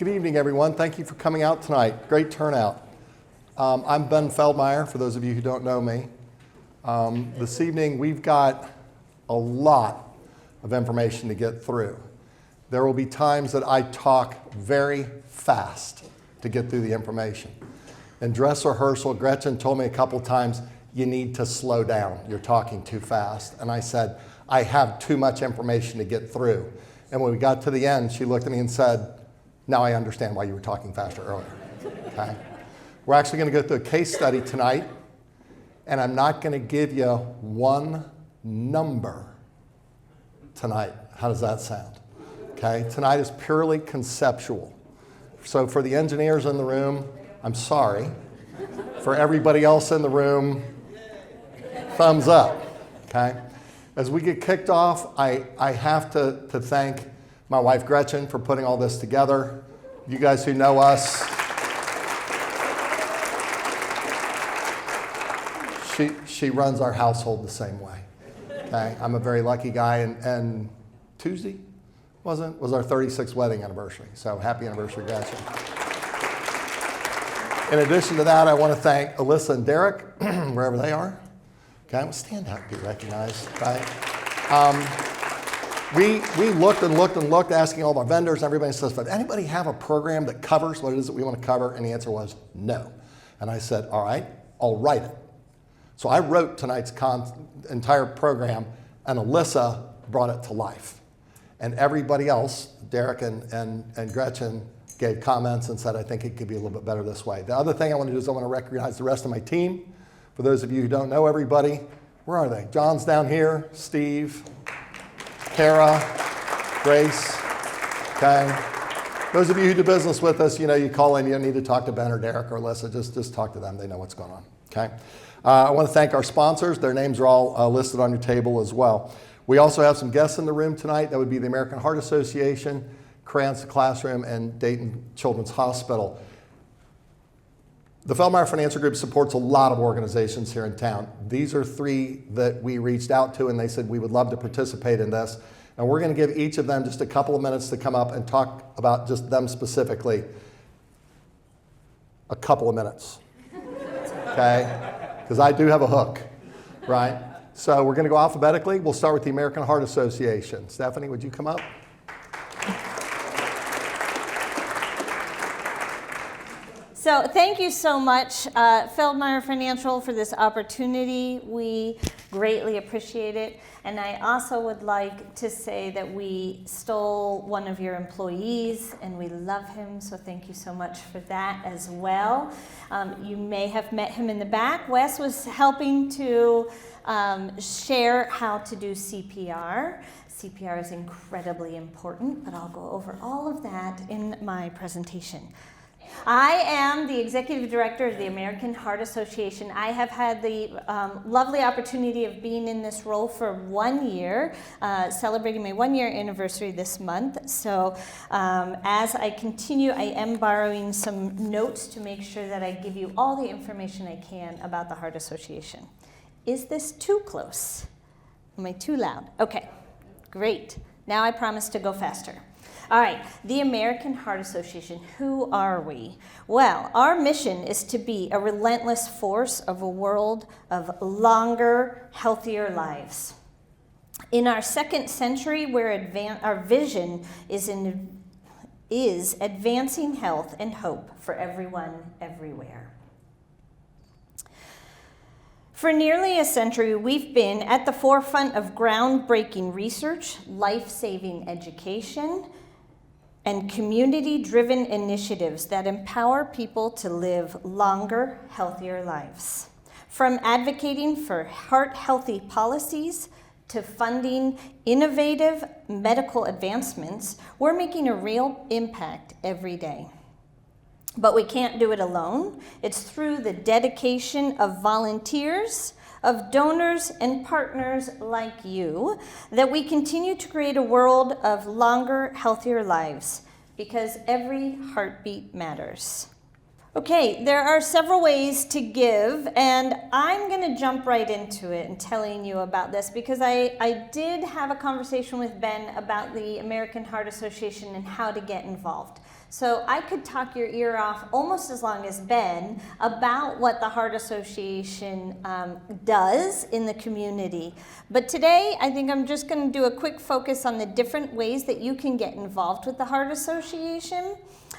Good evening, everyone. Thank you for coming out tonight. Great turnout. I'm Ben Feldmeyer, for those of you who don't know me. This evening, we've got a lot of information to get through. There will be times that I talk very fast to get through the information. In dress rehearsal, Gretchen told me a couple times, you need to slow down. You're talking too fast. And I said, I have too much information to get through. And when we got to the end, she looked at me and said, now I understand why you were talking faster earlier. Okay? We're actually going to go through a case study tonight, and I'm not going to give you one number tonight. How does that sound? Okay? Tonight is purely conceptual. So for the engineers in the room, I'm sorry. For everybody else in the room, thumbs up. Okay? As we get kicked off, I have to thank my wife Gretchen for putting all this together. You guys who know us, she runs our household the same way. Okay? I'm a very lucky guy, and Tuesday was our 36th wedding anniversary. So happy anniversary, Gretchen. In addition to that, I want to thank Alyssa and Derek, wherever they are. Okay, stand out and be recognized, right? We looked and looked, asking all of our vendors, and everybody says, does anybody have a program that covers what it is that we want to cover? And the answer was no. And I said, all right, I'll write it. So I wrote tonight's entire program, and Alyssa brought it to life. And everybody else, Derek and Gretchen, gave comments and said, I think it could be a little bit better this way. The other thing I want to do is I want to recognize the rest of my team. For those of you who don't know everybody, where are they? John's down here, Steve, Kara, Grace, okay? Those of you who do business with us, you call in, you don't need to talk to Ben or Derek or Alyssa, just talk to them, they know what's going on, okay? I want to thank our sponsors. Their names are all listed on your table as well. We also have some guests in the room tonight. That would be the American Heart Association, Crayons Classroom, and Dayton Children's Hospital. The Feldmeyer Financial Group supports a lot of organizations here in town. These are three that we reached out to, and they said we would love to participate in this. And we're going to give each of them just a couple of minutes to come up and talk about just them specifically. A couple of minutes, okay? Because I do have a hook, right? So we're going to go alphabetically. We'll start with the American Heart Association. Stephanie, would you come up? So thank you so much, Feldmeyer Financial, for this opportunity. We greatly appreciate it. And I also would like to say that we stole one of your employees, and we love him, so thank you so much for that as well. You may have met him in the back. Wes was helping to share how to do CPR. CPR is incredibly important, but I'll go over all of that in my presentation. I am the Executive Director of the American Heart Association. I have had the lovely opportunity of being in this role for 1 year, celebrating my 1 year anniversary this month. So as I continue, I am borrowing some notes to make sure that I give you all the information I can about the Heart Association. Is this too close? Am I too loud? Okay, great. Now I promise to go faster. All right, the American Heart Association, who are we? Well, our mission is to be a relentless force of a world of longer, healthier lives. In our second century, where our vision is advancing health and hope for everyone, everywhere. For nearly a century, we've been at the forefront of groundbreaking research, life-saving education, and community-driven initiatives that empower people to live longer, healthier lives. From advocating for heart-healthy policies to funding innovative medical advancements, we're making a real impact every day. But we can't do it alone. It's through the dedication of volunteers, of donors and partners like you, that we continue to create a world of longer, healthier lives, because every heartbeat matters. Okay, there are several ways to give, and I'm going to jump right into it and telling you about this because I did have a conversation with Ben about the American Heart Association and how to get involved. So I could talk your ear off almost as long as Ben about what the Heart Association does in the community. But today, I think I'm just going to do a quick focus on the different ways that you can get involved with the Heart Association.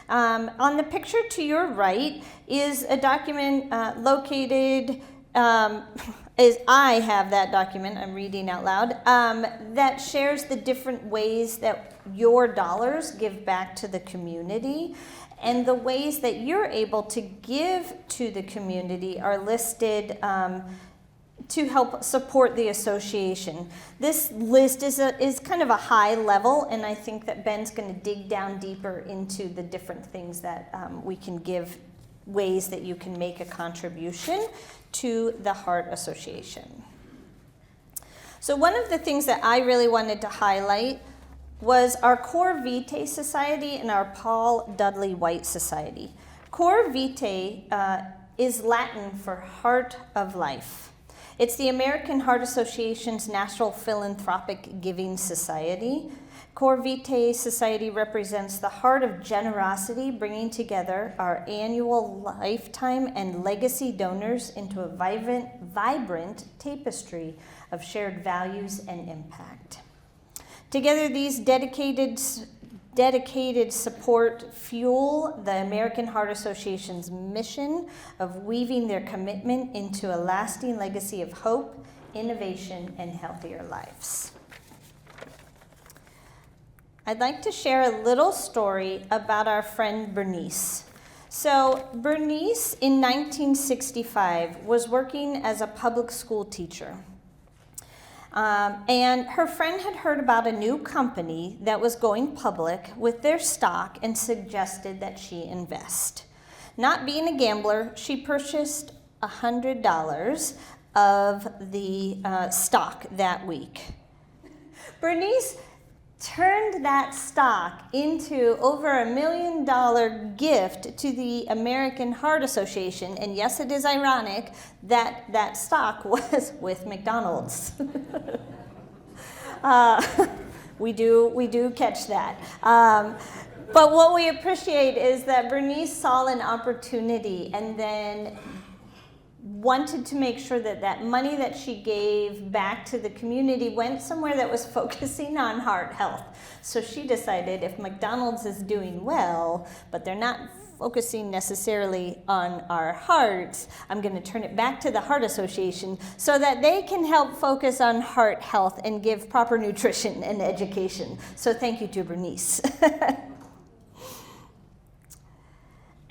On the picture to your right is a document located, I have that document, I'm reading out loud, that shares the different ways that your dollars give back to the community. And the ways that you're able to give to the community are listed to help support the association. This list is kind of a high level, and I think that Ben's going to dig down deeper into the different things that we can give, ways that you can make a contribution to the Heart Association. So one of the things that I really wanted to highlight was our Cor Vitae Society and our Paul Dudley White Society. Cor Vitae is Latin for Heart of Life. It's the American Heart Association's National Philanthropic Giving Society. Cor Vitae Society represents the heart of generosity, bringing together our annual lifetime and legacy donors into a vibrant tapestry of shared values and impact. Together, these dedicated support fuel the American Heart Association's mission of weaving their commitment into a lasting legacy of hope, innovation, and healthier lives. I'd like to share a little story about our friend Bernice. So Bernice, in 1965, was working as a public school teacher. And her friend had heard about a new company that was going public with their stock and suggested that she invest. Not being a gambler, she purchased $100 of the stock that week. Bernice turned that stock into over $1 million gift to the American Heart Association. And yes, it is ironic that that stock was with McDonald's. We do catch that. But what we appreciate is that Bernice saw an opportunity and then wanted to make sure that that money that she gave back to the community went somewhere that was focusing on heart health. So she decided if McDonald's is doing well, but they're not focusing necessarily on our hearts, I'm going to turn it back to the Heart Association so that they can help focus on heart health and give proper nutrition and education. So thank you to Bernice.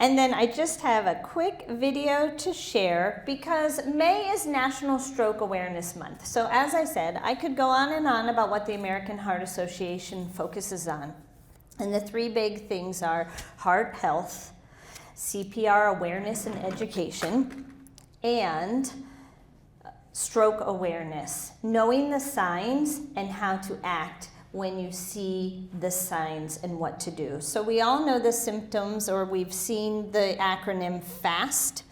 And then I just have a quick video to share because May is National Stroke Awareness Month. So as I said, I could go on and on about what the American Heart Association focuses on. And the three big things are heart health, CPR awareness and education, and stroke awareness, knowing the signs and how to act when you see the signs and what to do. So we all know the symptoms, or we've seen the acronym FAST.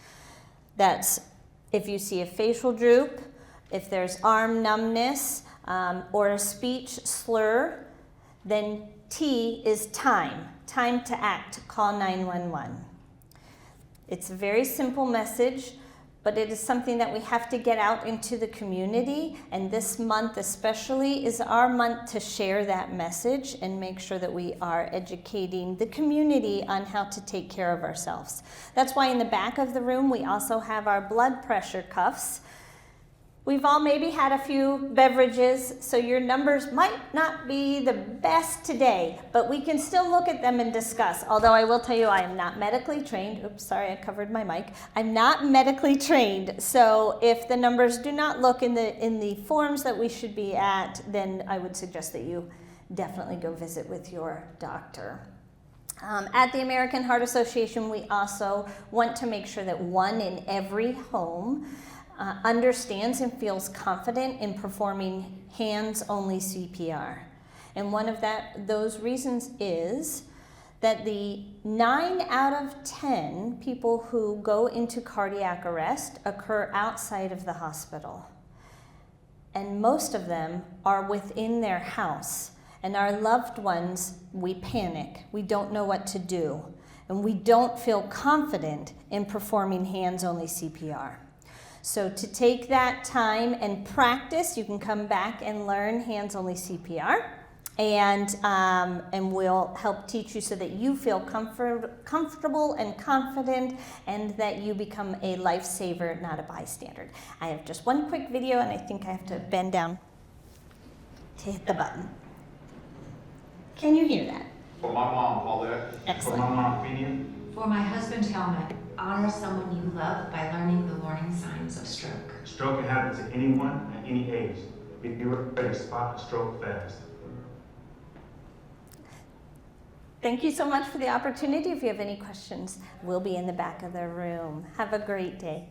That's if you see a facial droop, if there's arm numbness, or a speech slur, then T is time to act, call 911. It's a very simple message, but it is something that we have to get out into the community, and this month especially is our month to share that message and make sure that we are educating the community on how to take care of ourselves. That's why in the back of the room we also have our blood pressure cuffs. We've all maybe had a few beverages, so your numbers might not be the best today, but we can still look at them and discuss. Although I will tell you I am not medically trained. Oops, sorry, I covered my mic. I'm not medically trained, so if the numbers do not look in the forms that we should be at, then I would suggest that you definitely go visit with your doctor. At the American Heart Association, we also want to make sure that one in every home understands and feels confident in performing hands-only CPR. And one of those reasons is that the 9 out of 10 people who go into cardiac arrest occur outside of the hospital. And most of them are within their house. And our loved ones, we panic. We don't know what to do. And we don't feel confident in performing hands-only CPR. So to take that time and practice, you can come back and learn hands-only CPR. And we'll help teach you so that you feel comfortable and confident, and that you become a lifesaver, not a bystander. I have just one quick video, and I think I have to bend down to hit the button. Can you hear that? For my mom, Paulette. Excellent. For my mom, Phineas. For my husband, Helmut, honor someone you love by learning the warning signs of stroke. Stroke can happen to anyone at any age. Be ready to spot a stroke fast. Thank you so much for the opportunity. If you have any questions, we'll be in the back of the room. Have a great day.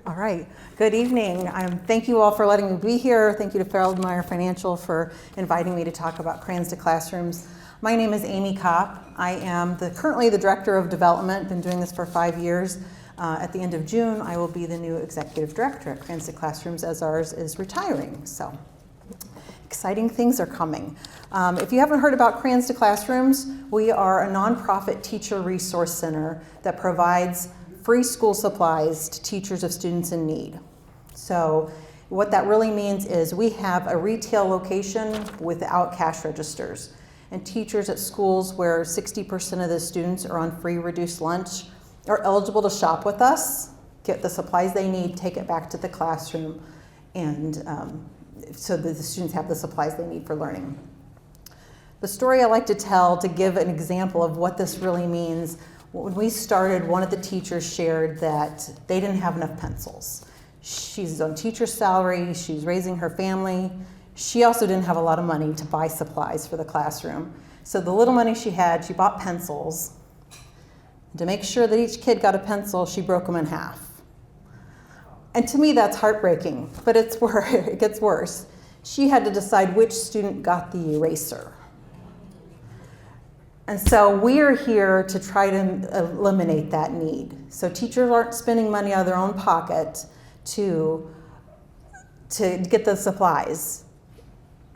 All right, good evening. Thank you all for letting me be here. Thank you to Feldmeyer Financial for inviting me to talk about Crayons to Classrooms. My name is Amy Kopp. I am currently the Director of Development, been doing this for 5 years. At the end of June, I will be the new Executive Director at Crayons to Classrooms, as ours is retiring. So exciting things are coming. If you haven't heard about Crayons to Classrooms, we are a nonprofit teacher resource center that provides free school supplies to teachers of students in need. So what that really means is we have a retail location without cash registers. And teachers at schools where 60% of the students are on free reduced lunch are eligible to shop with us, get the supplies they need, take it back to the classroom, and so that the students have the supplies they need for learning. The story I like to tell to give an example of what this really means, when we started, one of the teachers shared that they didn't have enough pencils. She's on teacher salary, she's raising her family. She also didn't have a lot of money to buy supplies for the classroom. So the little money she had, she bought pencils. To make sure that each kid got a pencil, she broke them in half. And to me, that's heartbreaking, but it gets worse. She had to decide which student got the eraser. And so we are here to try to eliminate that need. So teachers aren't spending money out of their own pocket to get the supplies.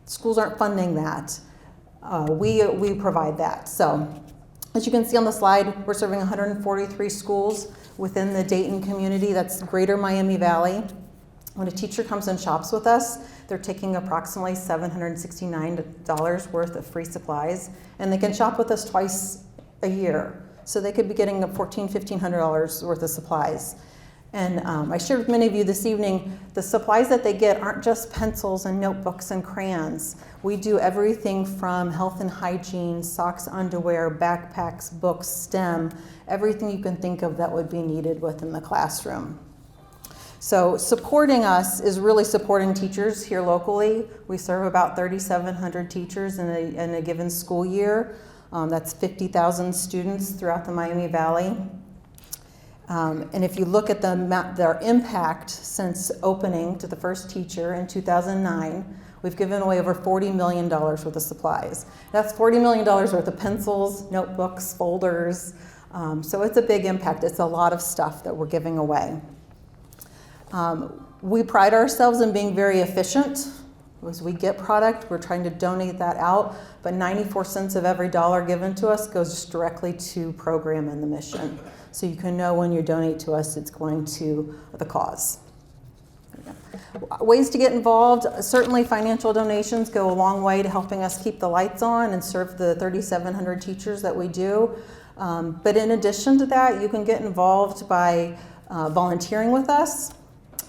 Schools aren't funding that. We provide that. So as you can see on the slide, we're serving 143 schools within the Dayton community. That's greater Miami Valley. When a teacher comes and shops with us, they're taking approximately $769 worth of free supplies, and they can shop with us twice a year. So they could be getting $1,400 worth of supplies. And I shared with many of you this evening, the supplies that they get aren't just pencils and notebooks and crayons. We do everything from health and hygiene, socks, underwear, backpacks, books, STEM, everything you can think of that would be needed within the classroom. So supporting us is really supporting teachers here locally. We serve about 3,700 teachers in a given school year. That's 50,000 students throughout the Miami Valley. And if you look at their impact since opening to the first teacher in 2009, we've given away over $40 million worth of supplies. That's $40 million worth of pencils, notebooks, folders. So it's a big impact. It's a lot of stuff that we're giving away. We pride ourselves in being very efficient. As we get product, we're trying to donate that out, but 94 cents of every dollar given to us goes directly to program and the mission. So you can know when you donate to us, it's going to the cause. Ways to get involved, certainly financial donations go a long way to helping us keep the lights on and serve the 3,700 teachers that we do. But in addition to that, you can get involved by volunteering with us.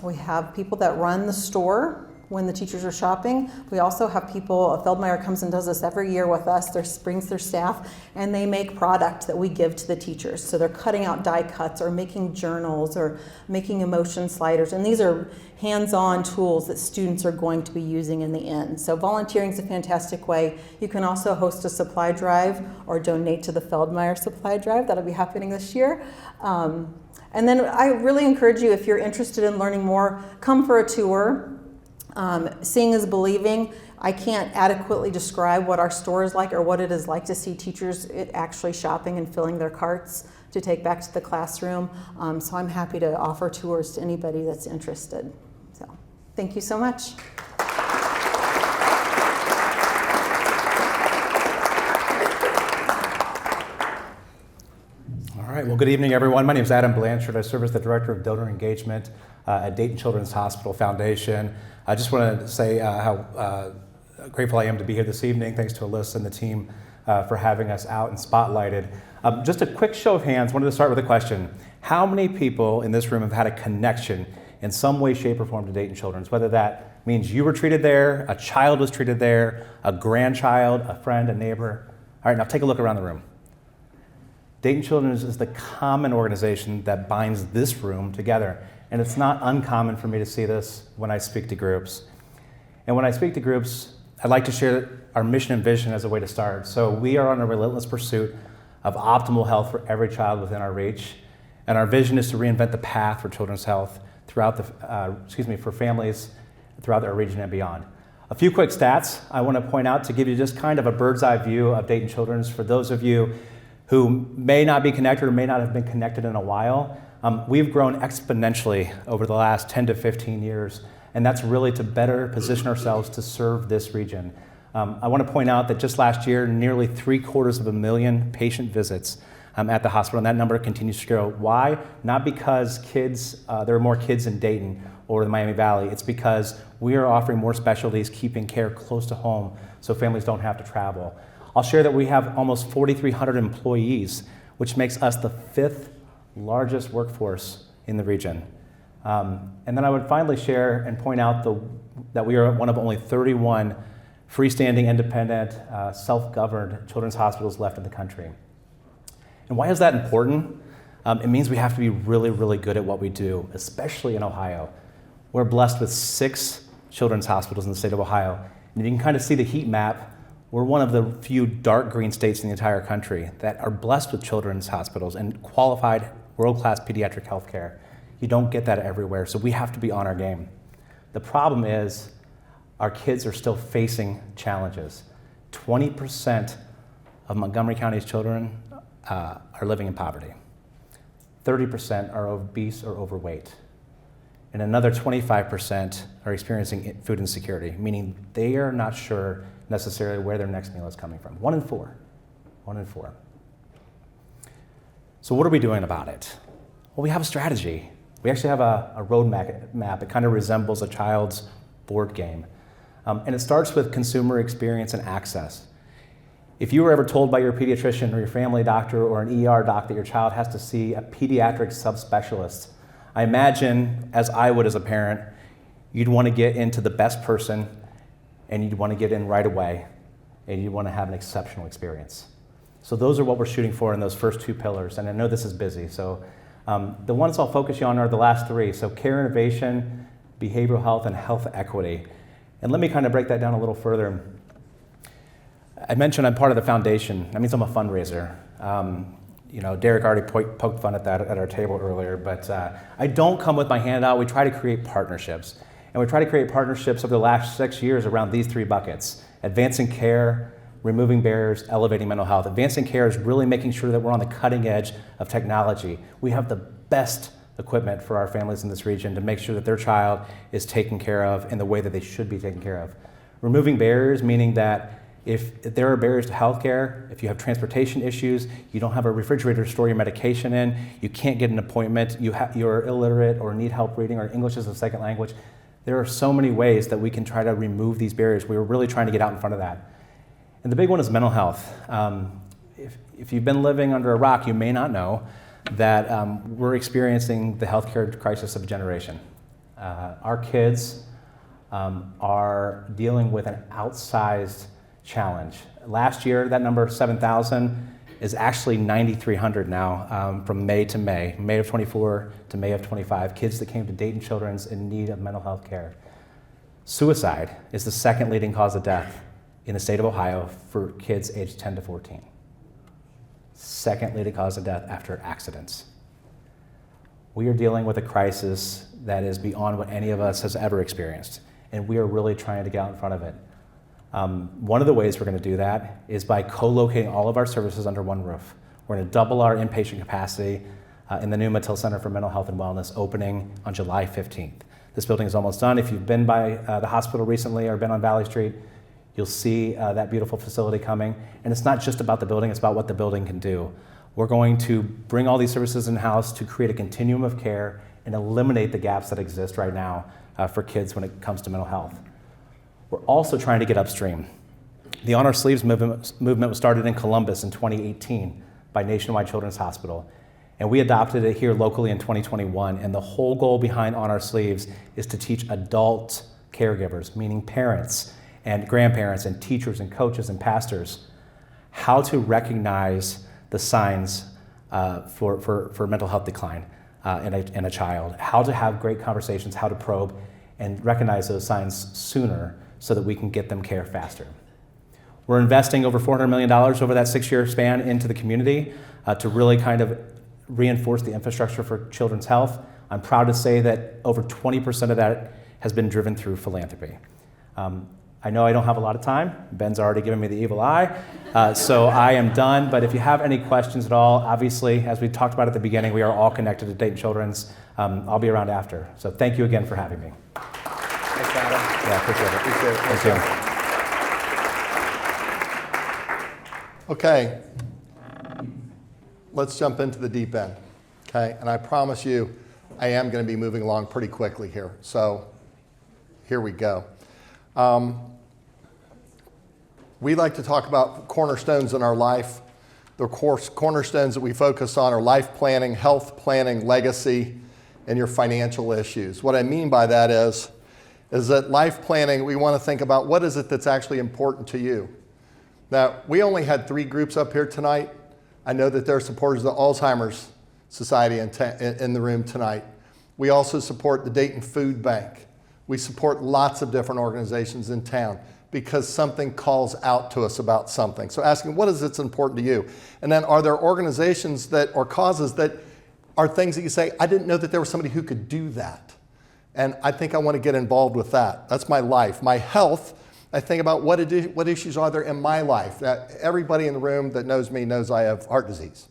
We have people that run the store when the teachers are shopping. We also have people, Feldmeyer comes and does this every year with us, brings their staff, and they make product that we give to the teachers. So they're cutting out die cuts or making journals or making emotion sliders, and these are hands-on tools that students are going to be using in the end. So volunteering is a fantastic way. You can also host a supply drive or donate to the Feldmeyer supply drive. That'll be happening this year. And then I really encourage you, if you're interested in learning more, come for a tour. Seeing is believing. I can't adequately describe what our store is like or what it is like to see teachers actually shopping and filling their carts to take back to the classroom. So I'm happy to offer tours to anybody that's interested. So thank you so much. All right, well, good evening, everyone. My name is Adam Blanchard. I serve as the Director of Donor Engagement at Dayton Children's Hospital Foundation. I just want to say how grateful I am to be here this evening. Thanks to Alyssa and the team for having us out and spotlighted. Just a quick show of hands. Wanted to start with a question. How many people in this room have had a connection in some way, shape, or form to Dayton Children's? Whether that means you were treated there, a child was treated there, a grandchild, a friend, a neighbor. All right, now take a look around the room. Dayton Children's is the common organization that binds this room together. And it's not uncommon for me to see this when I speak to groups. And when I speak to groups, I'd like to share our mission and vision as a way to start. So we are on a relentless pursuit of optimal health for every child within our reach. And our vision is to reinvent the path for children's health throughout for families throughout our region and beyond. A few quick stats I want to point out to give you just kind of a bird's eye view of Dayton Children's. For those of you who may not be connected or may not have been connected in a while, we've grown exponentially over the last 10 to 15 years, and that's really to better position ourselves to serve this region. I want to point out that just last year, nearly 750,000 patient visits at the hospital, and that number continues to grow. Why? Not because there are more kids in Dayton or the Miami Valley. It's because we are offering more specialties, keeping care close to home so families don't have to travel. I'll share that we have almost 4,300 employees, which makes us the 5th largest workforce in the region. And then I would finally share and point out that we are one of only 31 freestanding, independent, self-governed children's hospitals left in the country. And why is that important? It means we have to be really, really good at what we do, especially in Ohio. We're blessed with 6 children's hospitals in the state of Ohio. And you can kind of see the heat map. We're one of the few dark green states in the entire country that are blessed with children's hospitals and qualified world-class pediatric health care. You don't get that everywhere, so we have to be on our game. The problem is our kids are still facing challenges. 20% of Montgomery County's children are living in poverty. 30% are obese or overweight. And another 25% are experiencing food insecurity, meaning they are not sure necessarily where their next meal is coming from. 1 in 4. 1 in 4. So what are we doing about it? Well, we have a strategy. We actually have a road map. It kind of resembles a child's board game. And it starts with consumer experience and access. If you were ever told by your pediatrician or your family doctor or an ER doc that your child has to see a pediatric subspecialist, I imagine, as I would as a parent, you'd want to get into the best person and you'd want to get in right away and you'd want to have an exceptional experience. So those are what we're shooting for in those first 2 pillars. And I know this is busy, so the ones I'll focus you on are the last 3. So care innovation, behavioral health, and health equity. And let me kind of break that down a little further. I mentioned I'm part of the foundation. That means I'm a fundraiser. Derek already poked fun at that at our table earlier, but I don't come with my hand out. We try to create partnerships. And we try to create partnerships over the last 6 years around these 3 buckets: advancing care, removing barriers, elevating mental health. Advancing care is really making sure that we're on the cutting edge of technology. We have the best equipment for our families in this region to make sure that their child is taken care of in the way that they should be taken care of. Removing barriers, meaning that if there are barriers to healthcare, if you have transportation issues, you don't have a refrigerator to store your medication in, you can't get an appointment, you're illiterate or need help reading or English as a second language, there are so many ways that we can try to remove these barriers. We're really trying to get out in front of that. And the big one is mental health. If you've been living under a rock, you may not know that we're experiencing the healthcare crisis of a generation. Our kids are dealing with an outsized challenge. Last year, that number, 7,000, is actually 9,300 now from May to May of 24 to May of 25, kids that came to Dayton Children's in need of mental health care. Suicide is the 2nd leading cause of death in the state of Ohio for kids aged 10 to 14. 2nd leading cause of death after accidents. We are dealing with a crisis that is beyond what any of us has ever experienced. and we are really trying to get out in front of it. One of the ways we're going to do that is by co-locating all of our services under one roof. We're going to double our inpatient capacity in the new Mattil Center for Mental Health and Wellness, opening on July 15th. This building is almost done. If you've been by the hospital recently or been on Valley Street, you'll see that beautiful facility coming. And it's not just about the building, it's about what the building can do. We're going to bring all these services in-house to create a continuum of care and eliminate the gaps that exist right now for kids when it comes to mental health. We're also trying to get upstream. The On Our Sleeves movement was started in Columbus in 2018 by Nationwide Children's Hospital. And we adopted it here locally in 2021. And the whole goal behind On Our Sleeves is to teach adult caregivers, meaning parents and grandparents and teachers and coaches and pastors, how to recognize the signs for mental health decline in a child, how to have great conversations, how to probe and recognize those signs sooner so that we can get them care faster. We're investing over $400 million over that 6-year span into the community to really kind of reinforce the infrastructure for children's health. I'm proud to say that over 20% of that has been driven through philanthropy. I know I don't have a lot of time. Ben's already given me the evil eye, so I am done. But if you have any questions at all, obviously, as we talked about at the beginning, we are all connected to Dayton Children's. I'll be around after. So thank you again for having me. Thanks, Adam. Yeah, appreciate it. Appreciate it. Thank you. Okay, let's jump into the deep end, okay? And I promise you, I am going to be moving along pretty quickly here. So here we go. We like to talk about cornerstones in our life. The cornerstones that we focus on are life planning, health planning, legacy, and your financial issues. What I mean by that is that life planning, we want to think about what is it that's actually important to you. Now, we only had 3 groups up here tonight. I know that there are supporters of the Alzheimer's Society in the room tonight. We also support the Dayton Food Bank. We support lots of different organizations in town because something calls out to us about something. So asking, what is that's important to you? And then are there organizations that or causes that are things that you say, I didn't know that there was somebody who could do that. And I think I want to get involved with that. That's my life. My health, I think about what issues are there in my life. Everybody in the room that knows me knows I have heart disease,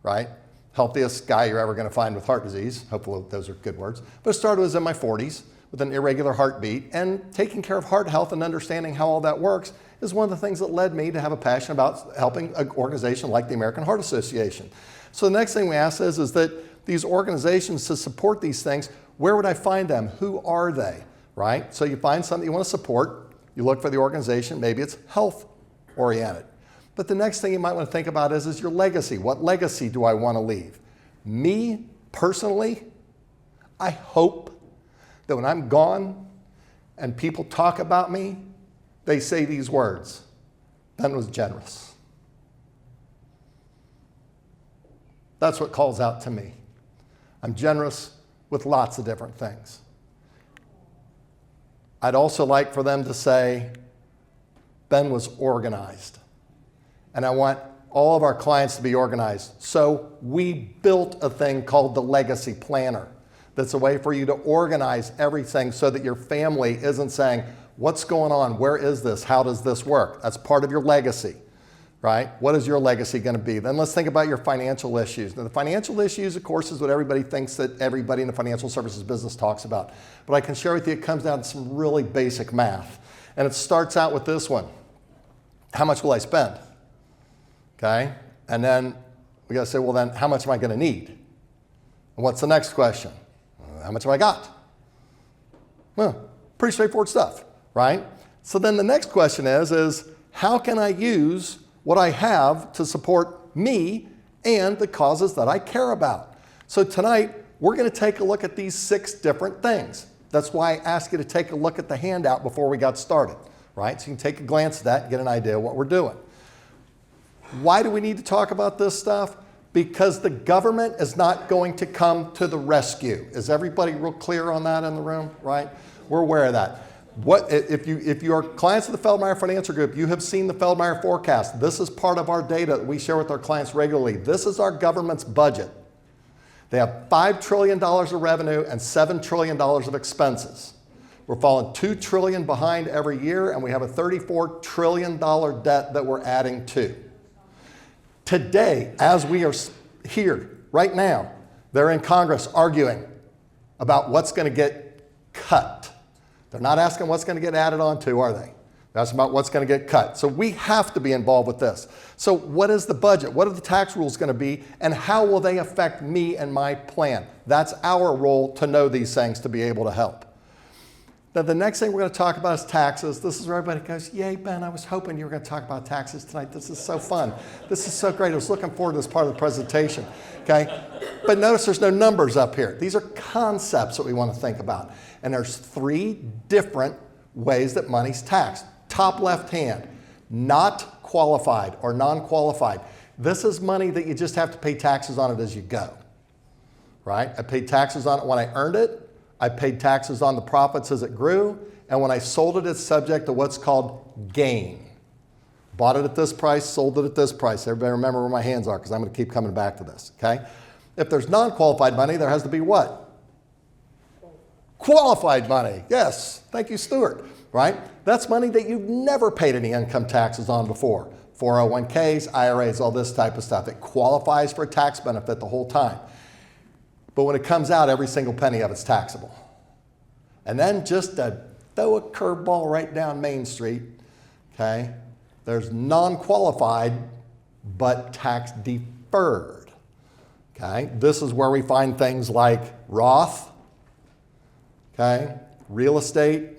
right? Healthiest guy you're ever going to find with heart disease. Hopefully those are good words. But it started was in my 40s with an irregular heartbeat, and taking care of heart health and understanding how all that works is one of the things that led me to have a passion about helping an organization like the American Heart Association. So the next thing we ask is that these organizations to support these things, where would I find them? Who are they, right? So you find something you want to support, you look for the organization, maybe it's health oriented. But the next thing you might want to think about is your legacy. What legacy do I want to leave? Me, personally, I hope that when I'm gone and people talk about me, they say these words, Ben was generous. That's what calls out to me. I'm generous with lots of different things. I'd also like for them to say, Ben was organized. And I want all of our clients to be organized. So we built a thing called the Legacy Planner. That's a way for you to organize everything so that your family isn't saying, what's going on? Where is this? How does this work? That's part of your legacy, right? What is your legacy going to be? Then let's think about your financial issues. Now, the financial issues, of course, is what everybody thinks that everybody in the financial services business talks about. But I can share with you, it comes down to some really basic math. And it starts out with this one. How much will I spend? Okay? And then we got to say, well, then how much am I going to need? And what's the next question? How much have I got? Well, pretty straightforward stuff, right? So then the next question is how can I use what I have to support me and the causes that I care about? So tonight, we're going to take a look at these 6 different things. That's why I asked you to take a look at the handout before we got started, right? So you can take a glance at that and get an idea of what we're doing. Why do we need to talk about this stuff? Because the government is not going to come to the rescue. Is everybody real clear on that in the room, right? We're aware of that. If you are clients of the Feldmeyer Financial Group, you have seen the Feldmeyer forecast. This is part of our data that we share with our clients regularly. This is our government's budget. They have $5 trillion of revenue and $7 trillion of expenses. We're falling $2 trillion behind every year, and we have a $34 trillion debt that we're adding to. Today, as we are here, right now, they're in Congress arguing about what's going to get cut. They're not asking what's going to get added on to, are they? They're asking about what's going to get cut. So we have to be involved with this. So what is the budget? What are the tax rules going to be? And how will they affect me and my plan? That's our role to know these things to be able to help. Now, the next thing we're going to talk about is taxes. This is where everybody goes, yay, Ben, I was hoping you were going to talk about taxes tonight. This is so fun. This is so great. I was looking forward to this part of the presentation. Okay? But notice there's no numbers up here. These are concepts that we want to think about. And there's 3 different ways that money's taxed. Top left hand, not qualified or non-qualified. This is money that you just have to pay taxes on it as you go. Right? I paid taxes on it when I earned it. I paid taxes on the profits as it grew, and when I sold it, it's subject to what's called gain. Bought it at this price, sold it at this price. Everybody remember where my hands are, because I'm going to keep coming back to this, okay? If there's non-qualified money, there has to be what? Qualified money. Yes, thank you, Stuart, right? That's money that you've never paid any income taxes on before. 401ks, IRAs, all this type of stuff. It qualifies for a tax benefit the whole time. But when it comes out, every single penny of it's taxable. And then just to throw a curveball right down Main Street, okay, there's non-qualified but tax deferred. Okay, this is where we find things like Roth, okay, real estate,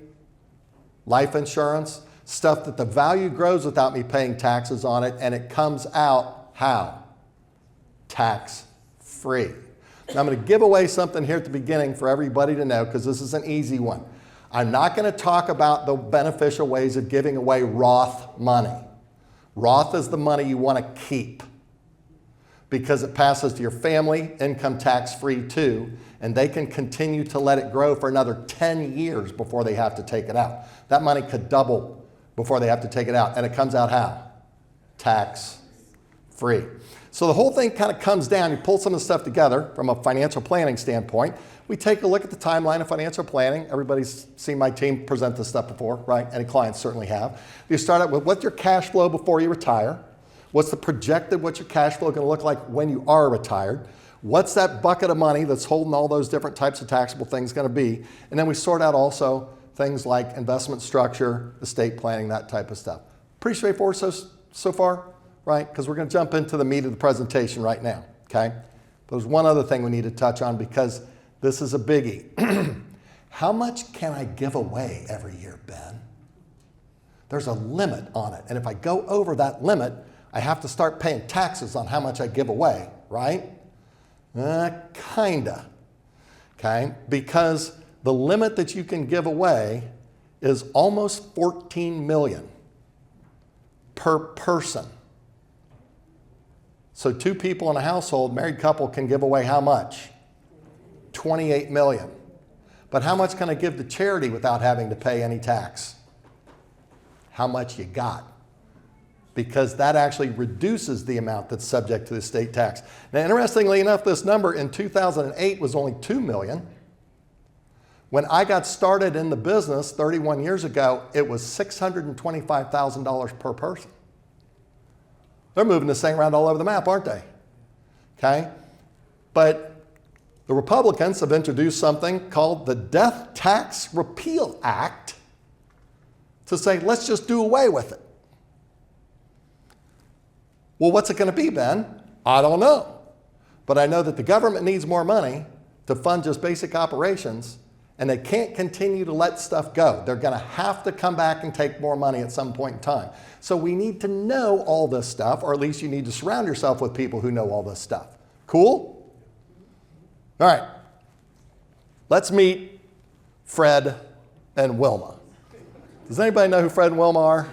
life insurance, stuff that the value grows without me paying taxes on it, and it comes out how? Tax-free. Now, I'm going to give away something here at the beginning for everybody to know, because this is an easy one. I'm not going to talk about the beneficial ways of giving away Roth money. Roth is the money you want to keep because it passes to your family, income tax-free too, and they can continue to let it grow for another 10 years before they have to take it out. That money could double before they have to take it out, and it comes out how? Tax-free. So the whole thing kind of comes down, you pull some of the stuff together from a financial planning standpoint. We take a look at the timeline of financial planning. Everybody's seen my team present this stuff before, right? Any clients certainly have. You start out with what's your cash flow before you retire? What's the projected, what's your cash flow going to look like when you are retired? What's that bucket of money that's holding all those different types of taxable things going to be? And then we sort out also things like investment structure, estate planning, that type of stuff. Pretty straightforward so far? Right? Because we're going to jump into the meat of the presentation right now, okay? But there's one other thing we need to touch on because this is a biggie. How much can I give away every year, Ben? There's a limit on it. And if I go over that limit, I have to start paying taxes on how much I give away, right? Kinda, okay? Because the limit that you can give away is almost $14 million per person. So 2 people in a household, married couple, can give away how much? $28 million. But how much can I give to charity without having to pay any tax? How much you got? Because that actually reduces the amount that's subject to the state tax. Now, interestingly enough, this number in 2008 was only $2 million. When I got started in the business 31 years ago, it was $625,000 per person. They're moving this thing around all over the map, aren't they? Okay? But the Republicans have introduced something called the Death Tax Repeal Act to say, let's just do away with it. Well, what's it going to be, Ben? I don't know. But I know that the government needs more money to fund just basic operations, and they can't continue to let stuff go. They're going to have to come back and take more money at some point in time. So we need to know all this stuff, or at least you need to surround yourself with people who know all this stuff. Cool? All right. Let's meet Fred and Wilma. Does anybody know who Fred and Wilma are?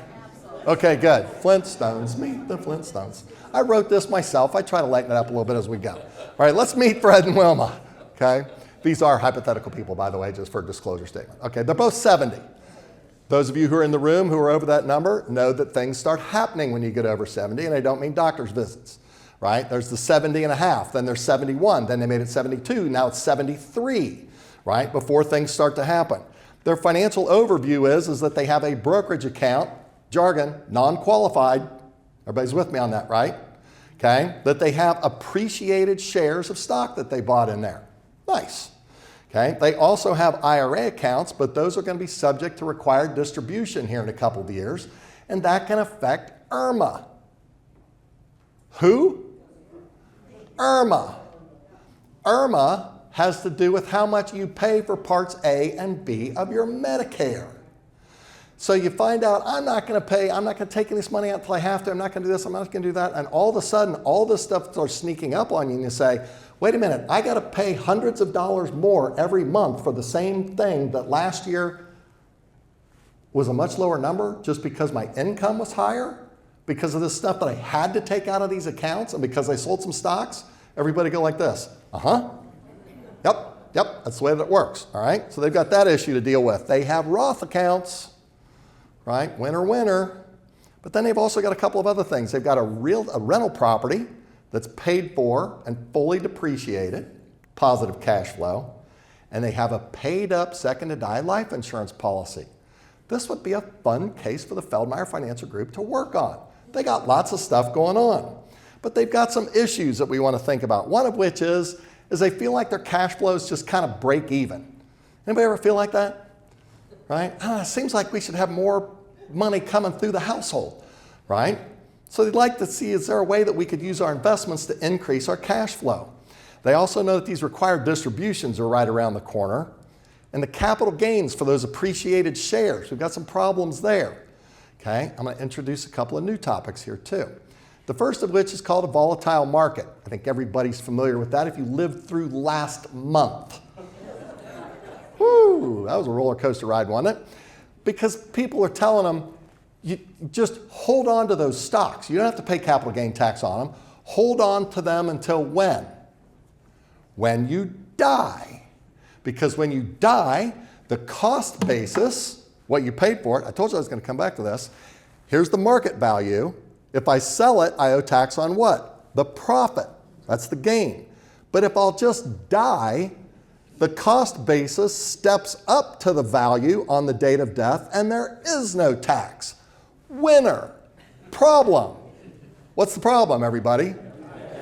Okay, good. Flintstones, meet the Flintstones. I wrote this myself. I try to lighten it up a little bit as we go. All right, let's meet Fred and Wilma, okay? These are hypothetical people, by the way, just for a disclosure statement. Okay, they're both 70. Those of you who are in the room who are over that number know that things start happening when you get over 70, and I don't mean doctor's visits, right? There's the 70 and a half, then there's 71, then they made it 72, now it's 73, right? Before things start to happen. Their financial overview is that they have a brokerage account, jargon, non-qualified. Everybody's with me on that, right? Okay, that they have appreciated shares of stock that they bought in there. Nice. Okay, they also have IRA accounts, but those are going to be subject to required distribution here in a couple of years, and that can affect IRMA. Who? IRMA. IRMA has to do with how much you pay for parts A and B of your Medicare. So you find out, I'm not going to take this money out until I have to, I'm not going to do this, I'm not going to do that, and all of a sudden, all this stuff starts sneaking up on you, and you say, wait a minute, I got to pay hundreds of dollars more every month for the same thing that last year was a much lower number just because my income was higher, because of this stuff that I had to take out of these accounts, and because I sold some stocks. Everybody go like this. Yep, that's the way that it works, all right? So they've got that issue to deal with. They have Roth accounts, right? Winner. But then they've also got a couple of other things. They've got a rental property that's paid for and fully depreciated, positive cash flow, and they have a paid up second to die life insurance policy. This would be a fun case for the Feldmeier Financial Group to work on. They got lots of stuff going on, but they've got some issues that we want to think about. One of which is they feel like their cash flows just kind of break even. Anybody ever feel like that? Right? It seems like we should have more money coming through the household, right? So they'd like to see, is there a way that we could use our investments to increase our cash flow? They also know that these required distributions are right around the corner, and the capital gains for those appreciated shares. We've got some problems there. Okay, I'm going to introduce a couple of new topics here too. The first of which is called a volatile market. I think everybody's familiar with that if you lived through last month. Woo, that was a roller coaster ride, wasn't it? Because people are telling them, you just hold on to those stocks. You don't have to pay capital gain tax on them. Hold on to them until when? When you die. Because when you die, the cost basis, what you paid for it, I told you I was going to come back to this. Here's the market value. If I sell it, I owe tax on what? The profit. That's the gain. But if I'll just die, the cost basis steps up to the value on the date of death, and there is no tax. Winner. Problem. What's the problem, everybody?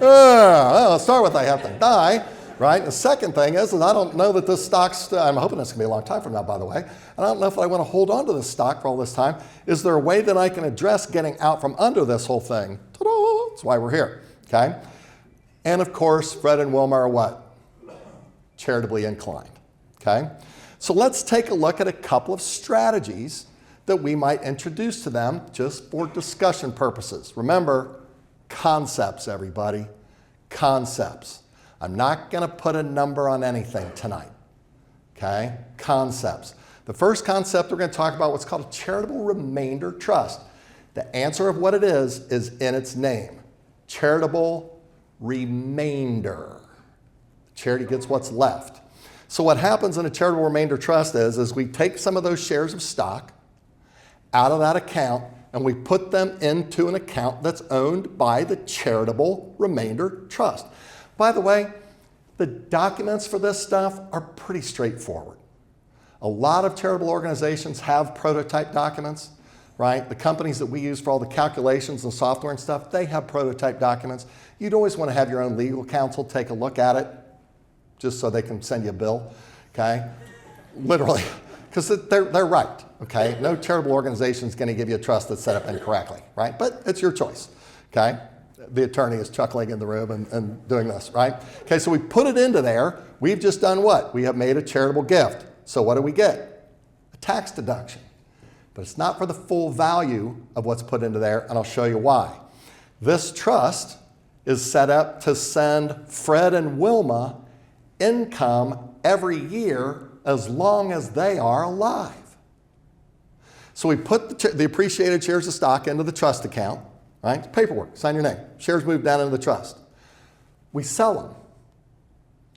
Let's start with I have to die, right? The second thing is I don't know that this stock's, I'm hoping it's going to be a long time from now, by the way, and I don't know if I want to hold on to this stock for all this time. Is there a way that I can address getting out from under this whole thing? Ta-da! That's why we're here, okay? And of course, Fred and Wilma are what? Charitably inclined, okay? So let's take a look at a couple of strategies that we might introduce to them just for discussion purposes. Remember, concepts, everybody, concepts. I'm not going to put a number on anything tonight, okay? Concepts. The first concept we're going to talk about what's called a charitable remainder trust. The answer of what it is in its name. Charitable remainder. Charity gets what's left. So what happens in a charitable remainder trust is we take some of those shares of stock out of that account and we put them into an account that's owned by the charitable remainder trust. By the way, the documents for this stuff are pretty straightforward. A lot of charitable organizations have prototype documents, right? The companies that we use for all the calculations and software and stuff, they have prototype documents. You'd always want to have your own legal counsel take a look at it just so they can send you a bill, okay? Literally, because they're right, okay? No charitable organization is going to give you a trust that's set up incorrectly, right? But it's your choice, okay? The attorney is chuckling in the room and doing this, right? Okay, so we put it into there. We've just done what? We have made a charitable gift. So what do we get? A tax deduction. But it's not for the full value of what's put into there, and I'll show you why. This trust is set up to send Fred and Wilma income every year as long as they are alive. So we put the appreciated shares of stock into the trust account, right? It's paperwork, sign your name. Shares move down into the trust. We sell them.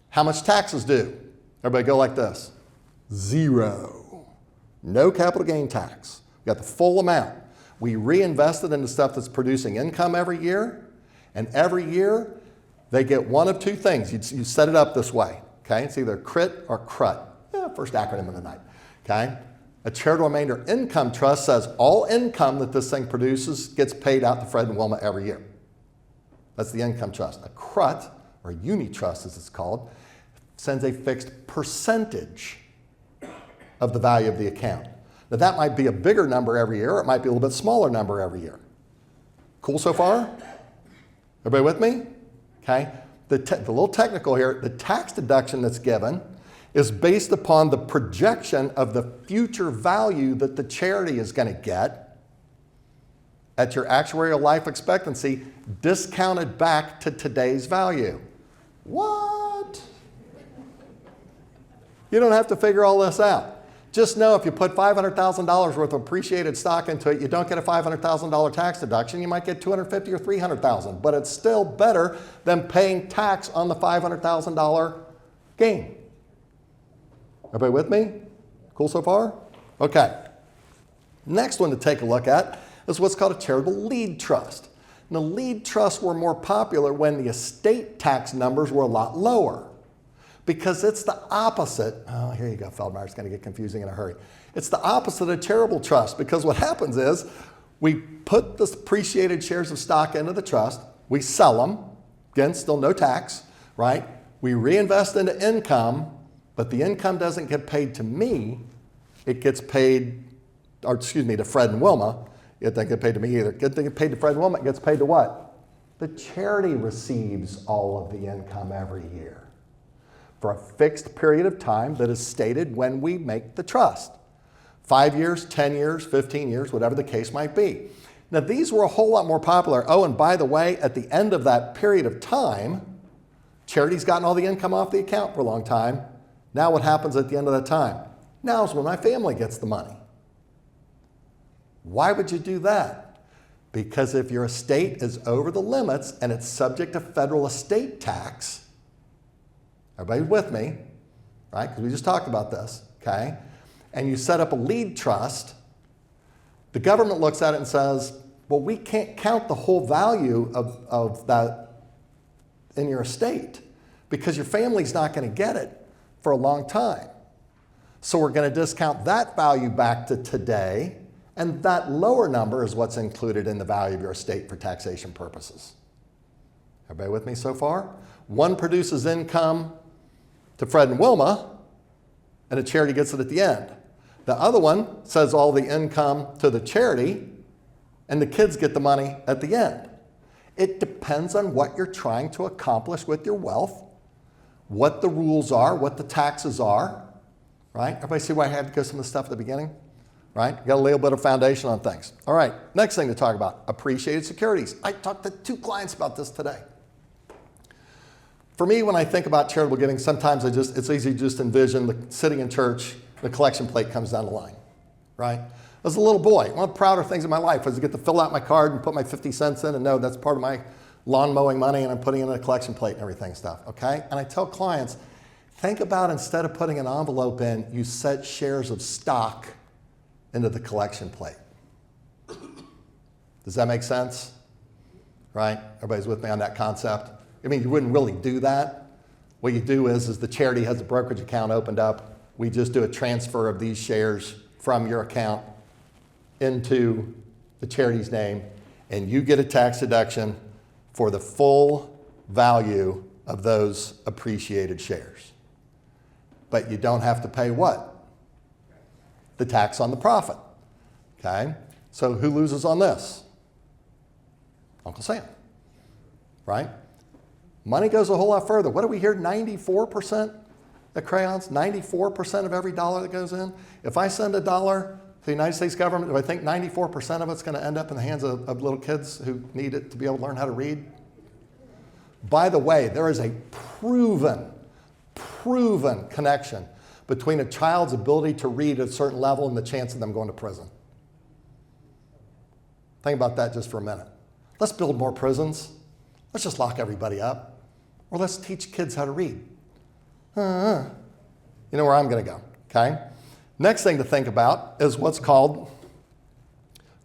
How much taxes due? Everybody go like this. 0. No capital gain tax. We got the full amount. We reinvest it into stuff that's producing income every year, and every year they get one of two things. You set it up this way, okay? It's either CRIT or CRUT. First acronym of the night, Okay? A charitable remainder income trust says all income that this thing produces gets paid out to Fred and Wilma every year. That's the income trust. A CRUT, or uni trust as it's called, sends a fixed percentage of the value of the account. Now that might be a bigger number every year, or it might be a little bit smaller number every year. Cool so far? Everybody with me? Okay. The little technical here, the tax deduction that's given is based upon the projection of the future value that the charity is going to get at your actuarial life expectancy, discounted back to today's value. What? You don't have to figure all this out. Just know if you put $500,000 worth of appreciated stock into it, you don't get a $500,000 tax deduction. You might get $250,000 or $300,000, but it's still better than paying tax on the $500,000 gain. Everybody with me? Cool so far? Okay. Next one to take a look at is what's called a charitable lead trust. Now, lead trusts were more popular when the estate tax numbers were a lot lower, because it's the opposite. Oh, here you go, Feldmeyer. It's going to get confusing in a hurry. It's the opposite of charitable trust, because what happens is we put the appreciated shares of stock into the trust, we sell them, again, still no tax, right? We reinvest into income, but the income doesn't get paid to me. It gets paid, or excuse me, to Fred and Wilma. It doesn't get paid to me either. It doesn't get paid to Fred and Wilma. It gets paid to what? The charity receives all of the income every year for a fixed period of time that is stated when we make the trust. 5 years, 10 years, 15 years, whatever the case might be. Now, these were a whole lot more popular. Oh, and by the way, at the end of that period of time, charity's gotten all the income off the account for a long time. Now what happens at the end of that time? Now is when my family gets the money. Why would you do that? Because if your estate is over the limits and it's subject to federal estate tax, everybody with me, right? Because we just talked about this, okay? And you set up a lead trust, the government looks at it and says, well, we can't count the whole value of that in your estate because your family's not going to get it for a long time. So we're going to discount that value back to today, and that lower number is what's included in the value of your estate for taxation purposes. Everybody with me so far? One produces income to Fred and Wilma, and a charity gets it at the end. The other one says all the income to the charity, and the kids get the money at the end. It depends on what you're trying to accomplish with your wealth, what the rules are, what the taxes are, right? Everybody see why I had to go some of the stuff at the beginning? Right? Got a little bit of foundation on things. All right, next thing to talk about, appreciated securities. I talked to 2 clients about this today. For me, when I think about charitable giving, sometimes it's easy to just envision sitting in church, the collection plate comes down the line, right? As a little boy, one of the prouder things in my life was to get to fill out my card and put my 50 cents in and know that's part of my lawn mowing money and I'm putting it in a collection plate and everything stuff, okay? And I tell clients, think about instead of putting an envelope in, you set shares of stock into the collection plate. Does that make sense? Right? Everybody's with me on that concept? I mean, you wouldn't really do that. What you do is the charity has a brokerage account opened up. We just do a transfer of these shares from your account into the charity's name, and you get a tax deduction for the full value of those appreciated shares. But you don't have to pay what? The tax on the profit, okay? So who loses on this? Uncle Sam, right? Money goes a whole lot further. What do we hear? 94% at Crayons? 94% of every dollar that goes in? If I send $1 to the United States government, do I think 94% of it's going to end up in the hands of little kids who need it to be able to learn how to read? By the way, there is a proven connection between a child's ability to read at a certain level and the chance of them going to prison. Think about that just for a minute. Let's build more prisons. Let's just lock everybody up. Or let's teach kids how to read. You know where I'm going to go, okay? Next thing to think about is what's called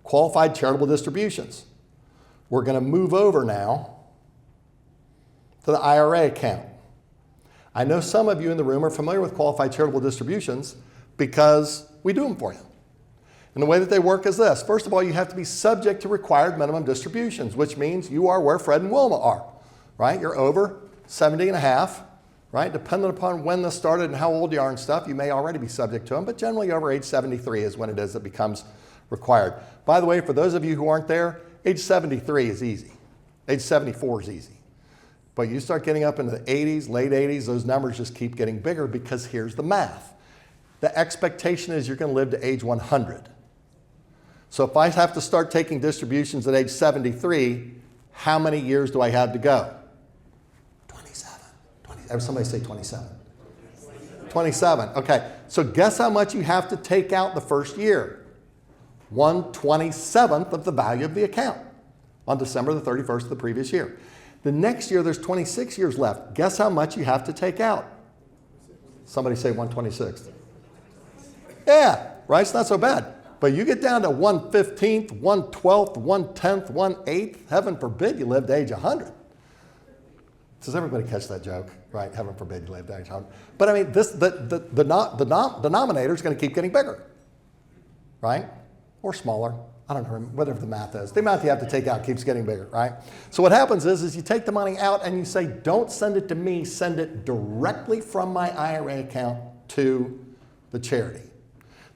qualified charitable distributions. We're going to move over now to the IRA account. I know some of you in the room are familiar with qualified charitable distributions because we do them for you. And the way that they work is this. First of all, you have to be subject to required minimum distributions, which means you are where Fred and Wilma are, right? You're over 70 and a half, right? Depending upon when this started and how old you are and stuff, you may already be subject to them, but generally over age 73 is when it is that becomes required. By the way, for those of you who aren't there, age 73 is easy. Age 74 is easy. But you start getting up into the 80s, late 80s, those numbers just keep getting bigger because here's the math. The expectation is you're going to live to age 100. So if I have to start taking distributions at age 73, how many years do I have to go? 27. Somebody say 27. 27. Okay. So guess how much you have to take out the first year? 1/27th of the value of the account on December the 31st of the previous year. The next year, there's 26 years left. Guess how much you have to take out? Somebody say 1/26th. Yeah, right? It's not so bad. But you get down to 1/15th, 1/12th, 1/10th, 1/8th. Heaven forbid you live to age 100. Does everybody catch that joke? Right? Heaven forbid you live to age 100. But I mean, the denominator is going to keep getting bigger. Right? Or smaller. I don't know, whatever the math is. The amount you have to take out keeps getting bigger, right? So what happens is you take the money out and you say, don't send it to me, send it directly from my IRA account to the charity.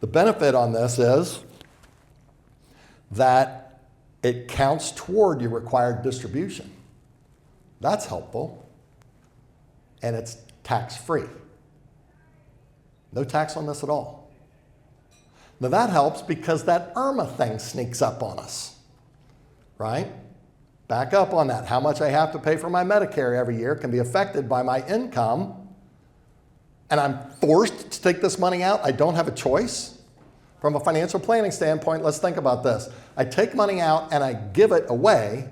The benefit on this is that it counts toward your required distribution. That's helpful. And it's tax-free. No tax on this at all. Now that helps because that IRMA thing sneaks up on us, right? Back up on that. How much I have to pay for my Medicare every year can be affected by my income, and I'm forced to take this money out. I don't have a choice. From a financial planning standpoint, let's think about this. I take money out and I give it away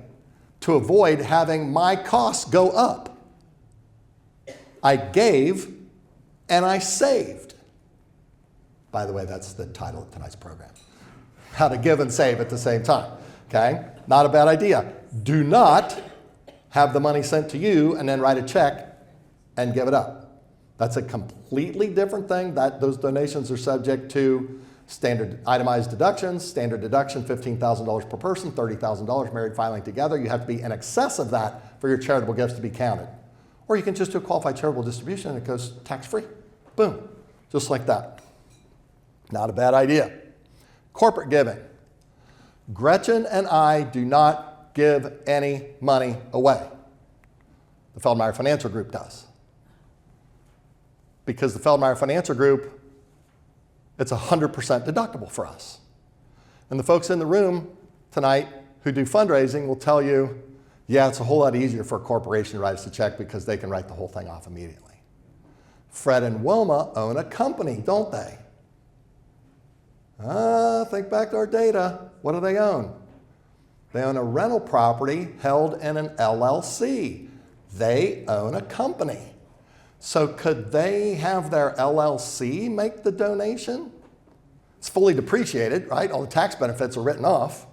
to avoid having my costs go up. I gave and I saved. By the way, that's the title of tonight's program. How to give and save at the same time, okay? Not a bad idea. Do not have the money sent to you and then write a check and give it up. That's a completely different thing. Those donations are subject to standard itemized deductions. Standard deduction, $15,000 per person, $30,000 married filing together. You have to be in excess of that for your charitable gifts to be counted. Or you can just do a qualified charitable distribution and it goes tax-free. Boom, just like that. Not a bad idea. Corporate giving. Gretchen and I do not give any money away. The Feldmeyer Financial Group does. Because the Feldmeyer Financial Group, it's 100% deductible for us. And the folks in the room tonight who do fundraising will tell you, yeah, it's a whole lot easier for a corporation to write us a check because they can write the whole thing off immediately. Fred and Wilma own a company, don't they? Think back to our data. What do they own? They own a rental property held in an LLC. They own a company. So could they have their LLC make the donation? It's fully depreciated, right? All the tax benefits are written off.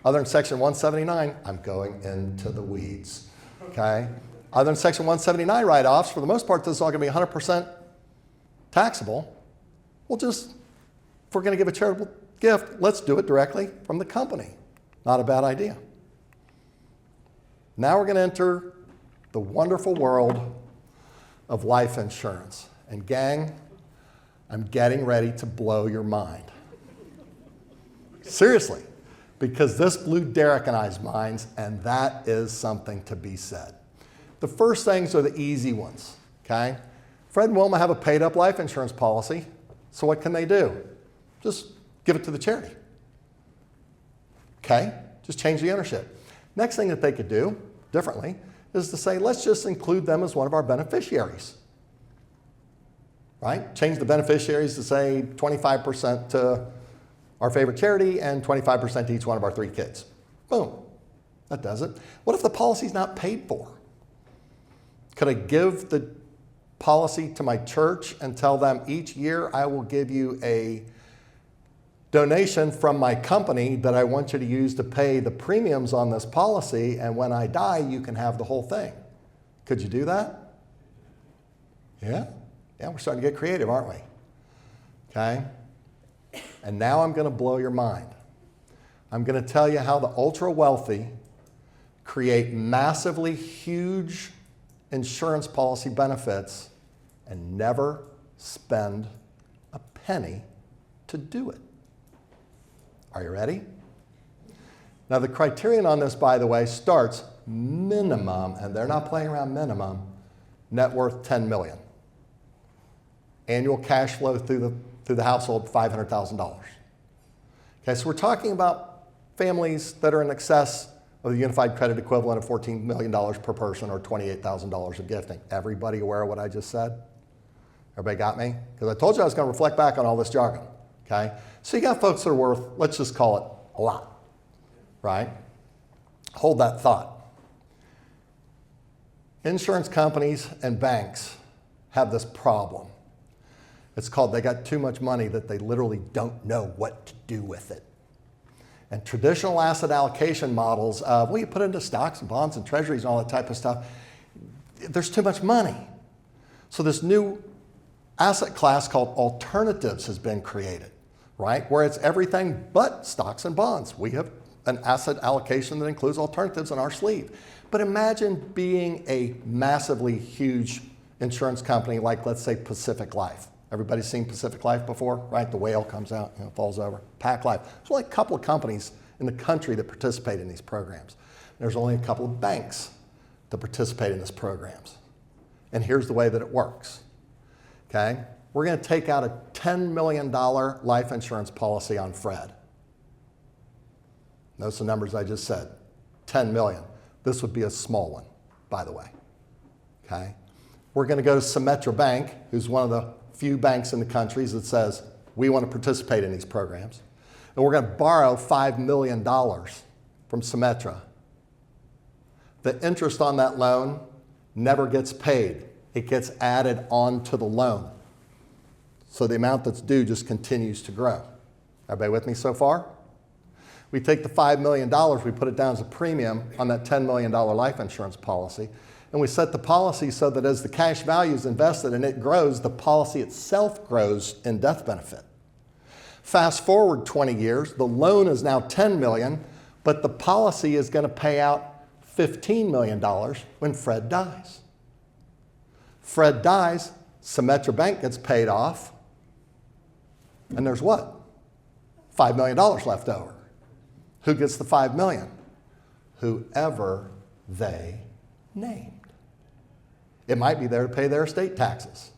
Other than Section 179, I'm going into the weeds, okay? Other than Section 179 write-offs, for the most part, this is all going to be 100% taxable. We'll just, if we're going to give a charitable gift, let's do it directly from the company. Not a bad idea. Now we're going to enter the wonderful world of life insurance. And gang, I'm getting ready to blow your mind. Seriously, because this blew Derek and I's minds, and that is something to be said. The first things are the easy ones, okay? Fred and Wilma have a paid-up life insurance policy, so what can they do? Just give it to the charity, okay? Just change the ownership. Next thing that they could do differently is to say, let's just include them as one of our beneficiaries, right? Change the beneficiaries to say 25% to our favorite charity and 25% to each one of our 3 kids. Boom, that does it. What if the policy's not paid for? Could I give the policy to my church and tell them each year I will give you a donation from my company that I want you to use to pay the premiums on this policy, and when I die, you can have the whole thing. Could you do that? Yeah? Yeah, we're starting to get creative, aren't we? Okay? And now I'm going to blow your mind. I'm going to tell you how the ultra wealthy create massively huge insurance policy benefits and never spend a penny to do it. Are you ready? Now the criterion on this, by the way, starts minimum, and they're not playing around minimum, net worth 10 million. Annual cash flow through the household, $500,000. Okay, so we're talking about families that are in excess of the unified credit equivalent of $14 million per person or $28,000 of gifting. Everybody aware of what I just said? Everybody got me? Because I told you I was going to reflect back on all this jargon. Okay, so you got folks that are worth, let's just call it a lot, right? Hold that thought. Insurance companies and banks have this problem. It's called they got too much money that they literally don't know what to do with it. And traditional asset allocation models of, well, you put it into stocks and bonds and treasuries and all that type of stuff, there's too much money. So this new asset class called alternatives has been created, right? Where it's everything but stocks and bonds. We have an asset allocation that includes alternatives in our sleeve. But imagine being a massively huge insurance company like, let's say, Pacific Life. Everybody's seen Pacific Life before, right? The whale comes out, falls over. Pac Life. There's only a couple of companies in the country that participate in these programs. There's only a couple of banks that participate in these programs. And here's the way that it works, okay? We're going to take out a $10 million life insurance policy on Fred. Notice the numbers I just said, 10 million. This would be a small one, by the way, okay? We're going to go to Symetra Bank, who's one of the few banks in the country that says, we want to participate in these programs. And we're going to borrow $5 million from Symetra. The interest on that loan never gets paid. It gets added onto the loan. So the amount that's due just continues to grow. Everybody with me so far? We take the $5 million, we put it down as a premium on that $10 million life insurance policy, and we set the policy so that as the cash value is invested and it grows, the policy itself grows in death benefit. Fast forward 20 years, the loan is now $10 million, but the policy is going to pay out $15 million when Fred dies. Fred dies, Symetra Bank gets paid off, and there's what? $5 million left over. Who gets the $5 million? Whoever they named. It might be there to pay their estate taxes.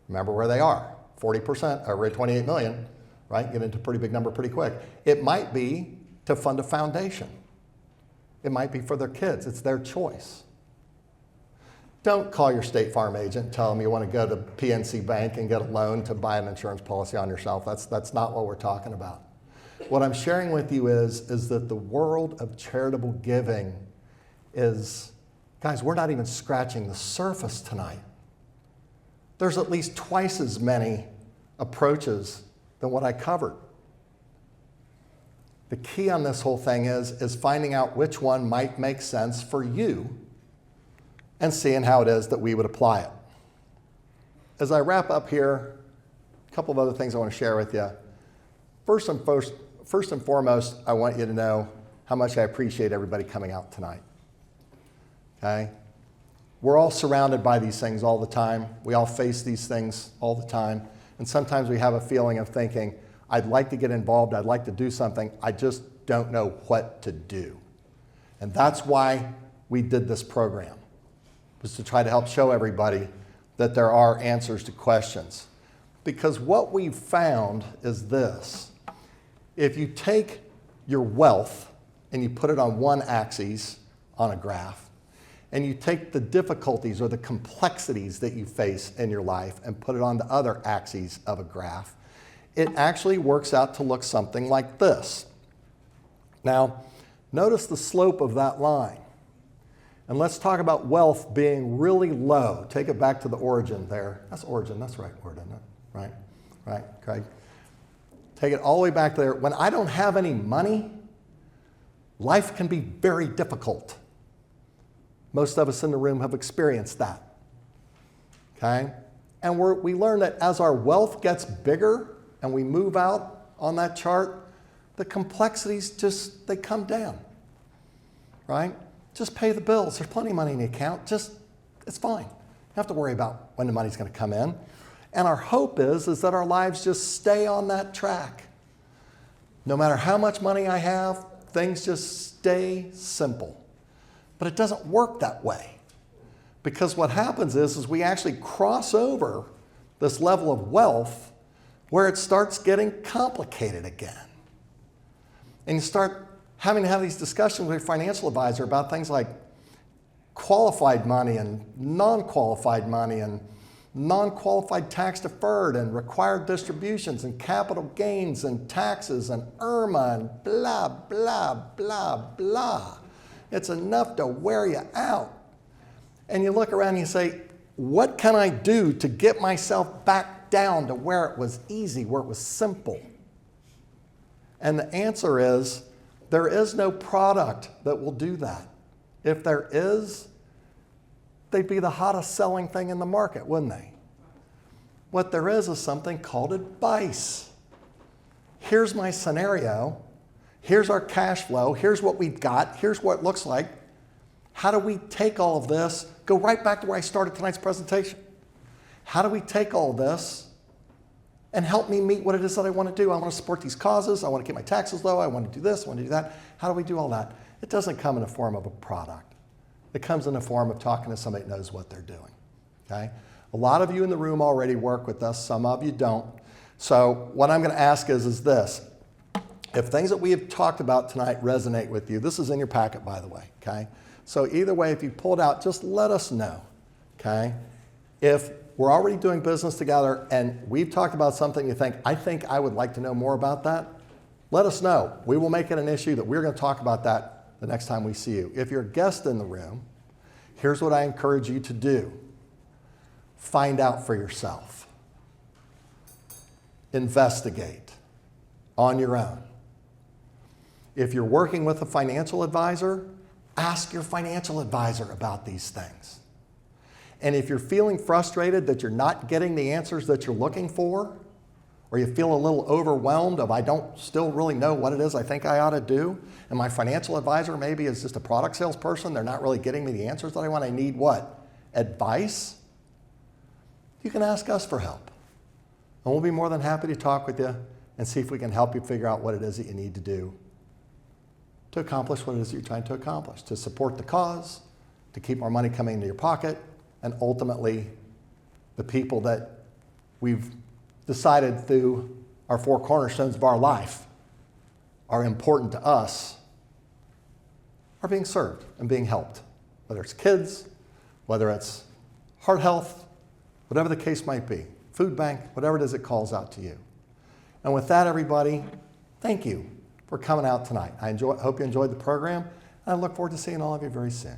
Remember where they are, 40%, or 28 million, right? Get into a pretty big number pretty quick. It might be to fund a foundation. It might be for their kids. It's their choice. Don't call your State Farm agent and tell them you want to go to PNC Bank and get a loan to buy an insurance policy on yourself. That's not what we're talking about. What I'm sharing with you is that the world of charitable giving is, guys, we're not even scratching the surface tonight. There's at least twice as many approaches than what I covered. The key on this whole thing is finding out which one might make sense for you and seeing how it is that we would apply it. As I wrap up here, a couple of other things I want to share with you. First and foremost, I want you to know how much I appreciate everybody coming out tonight. Okay? We're all surrounded by these things all the time. We all face these things all the time. And sometimes we have a feeling of thinking, I'd like to get involved, I'd like to do something, I just don't know what to do. And that's why we did this program, was to try to help show everybody that there are answers to questions. Because what we've found is this. If you take your wealth and you put it on one axis on a graph, and you take the difficulties or the complexities that you face in your life and put it on the other axes of a graph, it actually works out to look something like this. Now, notice the slope of that line. And let's talk about wealth being really low. Take it back to the origin there. That's origin, that's the right word, isn't it? Right, Craig? Take it all the way back there. When I don't have any money, life can be very difficult. Most of us in the room have experienced that, okay? And we learn that as our wealth gets bigger, and we move out on that chart, the complexities just, they come down, right? Just pay the bills. There's plenty of money in the account. It's fine. You don't have to worry about when the money's going to come in. And our hope is that our lives just stay on that track. No matter how much money I have, things just stay simple. But it doesn't work that way. Because what happens is we actually cross over this level of wealth where it starts getting complicated again. And you start having to have these discussions with your financial advisor about things like qualified money and non-qualified money and non-qualified tax deferred and required distributions and capital gains and taxes and IRMA and blah, blah, blah, blah. It's enough to wear you out. And you look around and you say, what can I do to get myself back down to where it was easy, where it was simple? And the answer is, there is no product that will do that. If there is, they'd be the hottest selling thing in the market, wouldn't they? What there is something called advice. Here's my scenario. Here's our cash flow. Here's what we've got. Here's what it looks like. How do we take all of this? Go right back to where I started tonight's presentation. How do we take all of this and help me meet what it is that I want to do? I want to support these causes. I want to keep my taxes low. I want to do this. I want to do that. How do we do all that? It doesn't come in the form of a product. It comes in the form of talking to somebody that knows what they're doing. Okay? A lot of you in the room already work with us. Some of you don't. So what I'm going to ask is this. If things that we have talked about tonight resonate with you, this is in your packet, by the way. Okay? So either way, if you pull it out, just let us know. Okay? If we're already doing business together and we've talked about something you think, I think I would like to know more about that, let us know. We will make it an issue that we're going to talk about that the next time we see you. If you're a guest in the room, here's what I encourage you to do. Find out for yourself. Investigate on your own. If you're working with a financial advisor, ask your financial advisor about these things. And if you're feeling frustrated that you're not getting the answers that you're looking for, or you feel a little overwhelmed of I don't still really know what it is I think I ought to do, and my financial advisor maybe is just a product salesperson, they're not really getting me the answers that I want, I need what? Advice? You can ask us for help. And we'll be more than happy to talk with you and see if we can help you figure out what it is that you need to do to accomplish what it is that you're trying to accomplish, to support the cause, to keep more money coming into your pocket, and ultimately the people that we've decided through our 4 cornerstones of our life are important to us are being served and being helped, whether it's kids, whether it's heart health, whatever the case might be, food bank, whatever it is it calls out to you. And with that, everybody, thank you for coming out tonight. I hope you enjoyed the program, and I look forward to seeing all of you very soon.